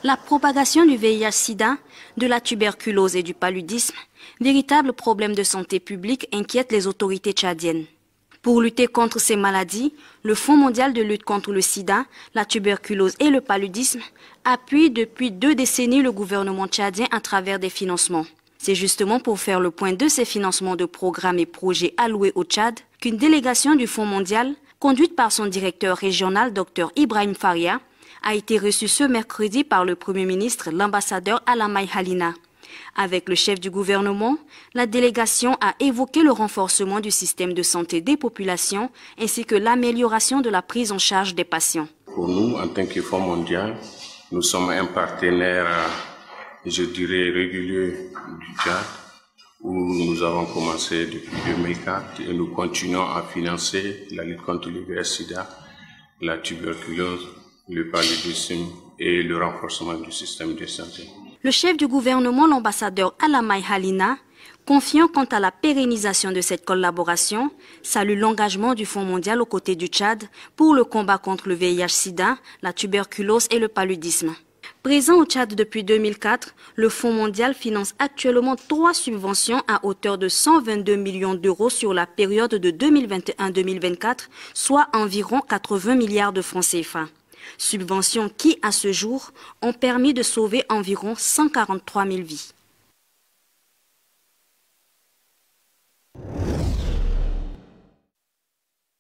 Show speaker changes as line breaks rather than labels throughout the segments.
La propagation du VIH-Sida, de la tuberculose et du paludisme, véritable problème de santé publique, inquiète les autorités tchadiennes. Pour lutter contre ces maladies, le Fonds mondial de lutte contre le sida, la tuberculose et le paludisme appuie depuis 2 décennies le gouvernement tchadien à travers des financements. C'est justement pour faire le point de ces financements de programmes et projets alloués au Tchad qu'une délégation du Fonds mondial, conduite par son directeur régional Dr Ibrahim Faria, a été reçue ce mercredi par le Premier ministre, l'ambassadeur Alamay Halina. Avec le chef du gouvernement, la délégation a évoqué le renforcement du système de santé des populations ainsi que l'amélioration de la prise en charge des patients.
Pour nous, en tant que Fonds mondial, nous sommes un partenaire, je dirais, régulier du Tchad, où nous avons commencé depuis 2004 et nous continuons à financer la lutte contre le VIH-Sida, la tuberculose, le paludisme et le renforcement du système de santé.
Le chef du gouvernement, l'ambassadeur Alamay Halina, confiant quant à la pérennisation de cette collaboration, salue l'engagement du Fonds mondial aux côtés du Tchad pour le combat contre le VIH-Sida, la tuberculose et le paludisme. Présent au Tchad depuis 2004, le Fonds mondial finance actuellement 3 subventions à hauteur de 122 millions d'euros sur la période de 2021-2024, soit environ 80 milliards de francs CFA. Subventions qui, à ce jour, ont permis de sauver environ 143 000 vies.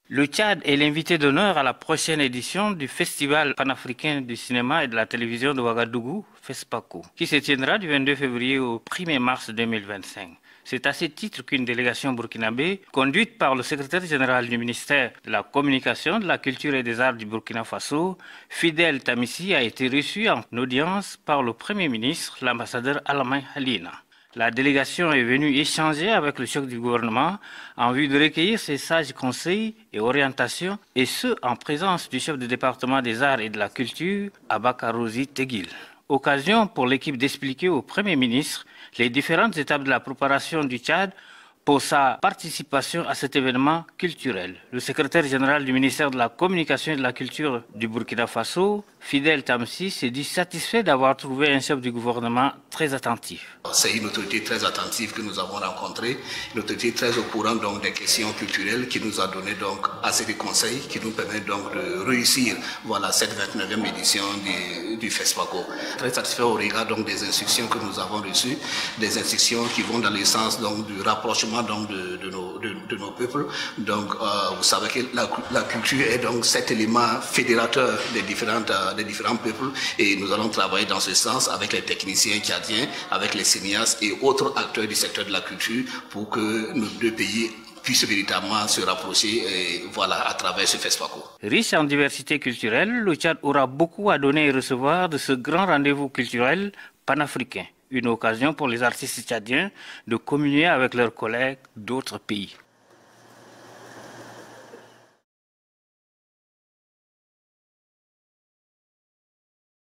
Le Tchad est l'invité d'honneur à la prochaine édition du Festival panafricain du cinéma et de la télévision de Ouagadougou, FESPACO, qui se tiendra du 22 février au 1er mars 2025. C'est à ce titre qu'une délégation burkinabé, conduite par le secrétaire général du ministère de la Communication, de la Culture et des Arts du Burkina Faso, Fidel Tamissi, a été reçue en audience par le Premier ministre, l'ambassadeur Alamay Halina. La délégation est venue échanger avec le chef du gouvernement en vue de recueillir ses sages conseils et orientations, et ce, en présence du chef du département des Arts et de la Culture, Abakarosi Teguil. Occasion pour l'équipe d'expliquer au Premier ministre les différentes étapes de la préparation du Tchad pour sa participation à cet événement culturel. Le secrétaire général du ministère de la Communication et de la Culture du Burkina Faso, Fidel Tamsi, s'est dit satisfait d'avoir trouvé un chef du gouvernement très attentif.
C'est une autorité très attentive que nous avons rencontrée, une autorité très au courant donc, des questions culturelles qui nous a donné donc assez de conseils qui nous permettent donc de réussir cette 29e édition du FESPACO. Très satisfait au regard donc des instructions que nous avons reçues, des instructions qui vont dans le sens donc du rapprochement donc de nos peuples. Donc vous savez que la culture est donc cet élément fédérateur des différents peuples et nous allons travailler dans ce sens avec les techniciens tchadiens, avec les cinéastes et autres acteurs du secteur de la culture pour que nos 2 pays puissent véritablement se rapprocher à travers ce FESPACO.
Riche en diversité culturelle, le Tchad aura beaucoup à donner et recevoir de ce grand rendez-vous culturel panafricain. Une occasion pour les artistes tchadiens de communier avec leurs collègues d'autres pays.